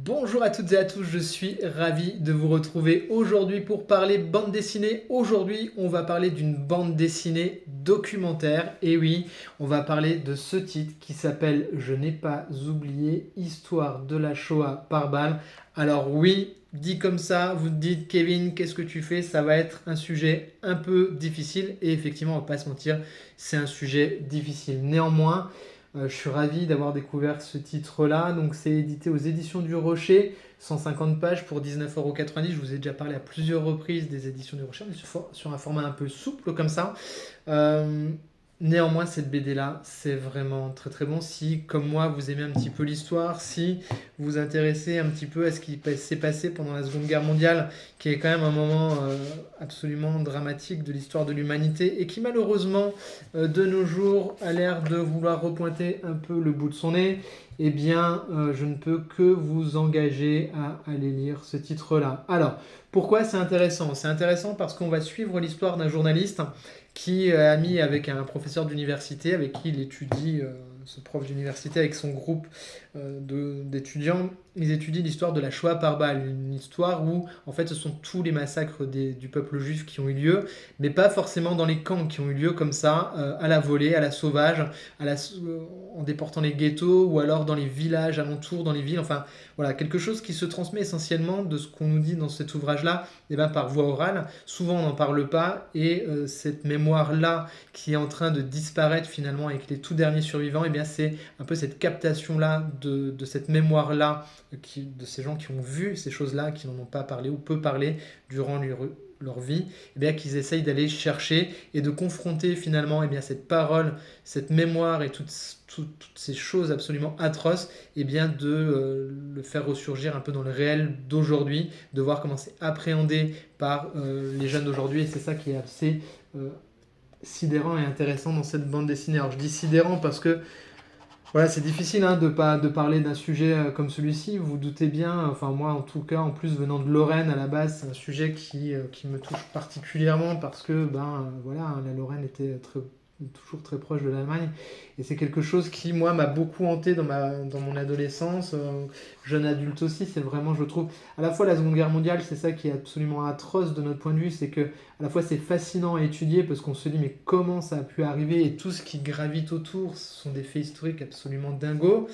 Bonjour à toutes et à tous, je suis ravi de vous retrouver aujourd'hui pour parler bande dessinée. Aujourd'hui, on va parler d'une bande dessinée documentaire. Et oui, on va parler de ce titre qui s'appelle Je n'ai pas oublié, Histoire de la Shoah par balle. Alors oui, dit comme ça, vous te dites Kevin, qu'est-ce que tu fais? Ça va être un sujet un peu difficile. Et effectivement, on va pas se mentir, c'est un sujet difficile. Néanmoins, je suis ravi d'avoir découvert ce titre-là. Donc, c'est édité aux Éditions du Rocher, 150 pages pour 19,90 €. Je vous ai déjà parlé à plusieurs reprises des Éditions du Rocher, mais sur un format un peu souple comme ça. Euh, Néanmoins, cette BD-là, c'est vraiment très très bon. Si, comme moi, vous aimez un petit peu l'histoire, si vous vous intéressez un petit peu à ce qui s'est passé pendant la Seconde Guerre mondiale, qui est quand même un moment absolument dramatique de l'histoire de l'humanité et qui malheureusement, de nos jours, a l'air de vouloir repointer un peu le bout de son nez, eh bien, je ne peux que vous engager à aller lire ce titre-là. Alors, pourquoi c'est intéressant? C'est intéressant parce qu'on va suivre l'histoire d'un journaliste qui est ami avec un professeur d'université avec qui il étudie, ce prof d'université avec son groupe d'étudiants. Ils étudient l'histoire de la Shoah par balle, une histoire où en fait ce sont tous les massacres du peuple juif qui ont eu lieu, mais pas forcément dans les camps qui ont eu lieu comme ça, à la volée, à la sauvage, en déportant les ghettos ou alors dans les villages alentours, dans les villes, enfin voilà, quelque chose qui se transmet essentiellement de ce qu'on nous dit dans cet ouvrage-là, eh ben, par voie orale. Souvent on n'en parle pas et cette mémoire-là qui est en train de disparaître finalement avec les tout derniers survivants, eh bien c'est un peu cette captation-là de cette mémoire-là de ces gens qui ont vu ces choses-là, qui n'en ont pas parlé ou peu parlé durant leur vie, eh bien qu'ils essayent d'aller chercher et de confronter finalement eh bien, cette parole, cette mémoire et toutes ces choses absolument atroces, eh bien de le faire ressurgir un peu dans le réel d'aujourd'hui, de voir comment c'est appréhendé par les jeunes d'aujourd'hui, et c'est ça qui est assez sidérant et intéressant dans cette bande dessinée. Alors je dis sidérant parce que voilà, c'est difficile de parler d'un sujet comme celui-ci, vous vous doutez bien, enfin moi en tout cas, en plus venant de Lorraine à la base, c'est un sujet qui me touche particulièrement parce que voilà, la Lorraine était toujours très proche de l'Allemagne et c'est quelque chose qui moi m'a beaucoup hanté dans mon adolescence, jeune adulte aussi, c'est vraiment je trouve à la fois la Seconde Guerre mondiale, c'est ça qui est absolument atroce de notre point de vue, c'est que à la fois c'est fascinant à étudier parce qu'on se dit mais comment ça a pu arriver et tout ce qui gravite autour ce sont des faits historiques absolument dingos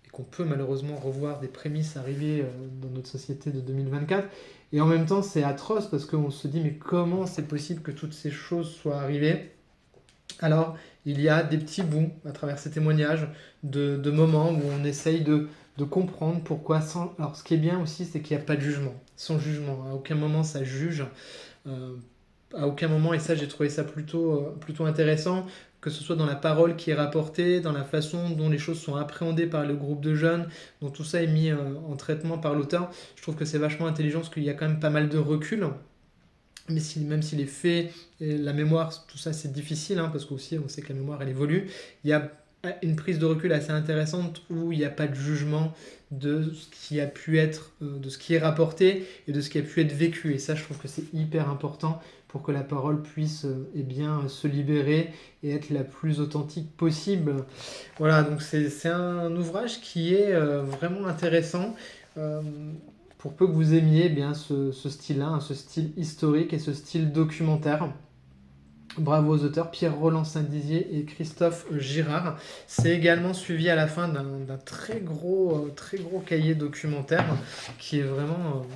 et qu'on peut malheureusement revoir des prémices arriver dans notre société de 2024 et en même temps c'est atroce parce qu'on se dit mais comment c'est possible que toutes ces choses soient arrivées. Alors il y a des petits bouts à travers ces témoignages de moments où on essaye de comprendre pourquoi sans... Alors ce qui est bien aussi c'est qu'il n'y a pas de jugement, sans jugement, à aucun moment ça juge. Euh, à aucun moment, et ça j'ai trouvé ça plutôt intéressant, que ce soit dans la parole qui est rapportée, dans la façon dont les choses sont appréhendées par le groupe de jeunes, dont tout ça est mis en traitement par l'auteur. Je trouve que c'est vachement intelligent parce qu'il y a quand même pas mal de recul. Mais même si les faits, et la mémoire, tout ça c'est difficile, hein, parce qu'aussi on sait que la mémoire elle évolue, il y a une prise de recul assez intéressante où il n'y a pas de jugement de ce qui a pu être, de ce qui est rapporté et de ce qui a pu être vécu. Et ça, je trouve que c'est hyper important pour que la parole puisse eh bien, se libérer et être la plus authentique possible. Voilà, donc c'est un ouvrage qui est vraiment intéressant. Euh, pour peu que vous aimiez eh bien, ce style-là, hein, ce style historique et ce style documentaire. Bravo aux auteurs Pierre-Roland Saint-Dizier et Christophe Girard. C'est également suivi à la fin d'un très gros cahier documentaire qui est vraiment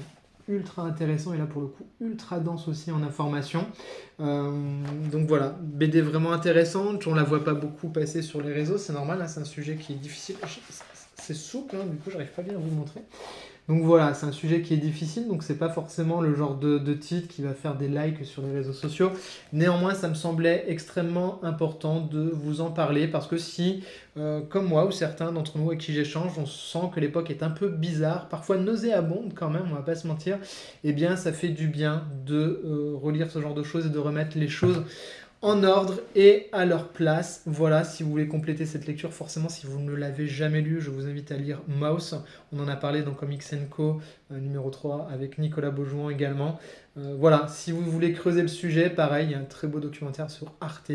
ultra intéressant et là pour le coup ultra dense aussi en information. Euh, donc voilà, BD vraiment intéressante. On la voit pas beaucoup passer sur les réseaux, c'est normal, hein, c'est un sujet qui est difficile. C'est souple, hein, du coup j'arrive pas bien à vous le montrer. Donc voilà, c'est un sujet qui est difficile, donc c'est pas forcément le genre de titre qui va faire des likes sur les réseaux sociaux. Néanmoins, ça me semblait extrêmement important de vous en parler parce que si, comme moi ou certains d'entre nous avec qui j'échange, on sent que l'époque est un peu bizarre, parfois nauséabonde quand même, on va pas se mentir, eh bien ça fait du bien de relire ce genre de choses et de remettre les choses en ordre et à leur place. Voilà, si vous voulez compléter cette lecture, forcément, si vous ne l'avez jamais lu, je vous invite à lire Mouse. On en a parlé dans Comics Co. Numéro 3 avec Nicolas Beaujouan également. Voilà, si vous voulez creuser le sujet, pareil, il y a un très beau documentaire sur Arte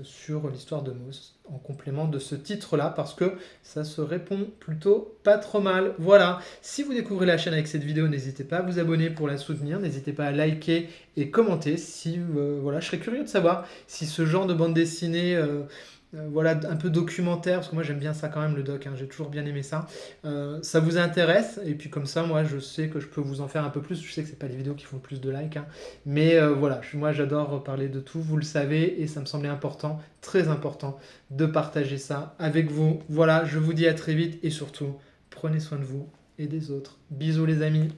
sur l'histoire de Mauss en complément de ce titre-là parce que ça se répond plutôt pas trop mal. Voilà, si vous découvrez la chaîne avec cette vidéo, n'hésitez pas à vous abonner pour la soutenir, n'hésitez pas à liker et commenter si voilà, je serais curieux de savoir si ce genre de bande dessinée voilà, un peu documentaire, parce que moi j'aime bien ça quand même le doc, hein, j'ai toujours bien aimé ça. Ça vous intéresse, et puis comme ça, moi je sais que je peux vous en faire un peu plus, je sais que c'est pas les vidéos qui font le plus de likes, hein, mais voilà, moi j'adore parler de tout, vous le savez, et ça me semblait important, très important, de partager ça avec vous. Voilà, je vous dis à très vite, et surtout, prenez soin de vous et des autres. Bisous les amis.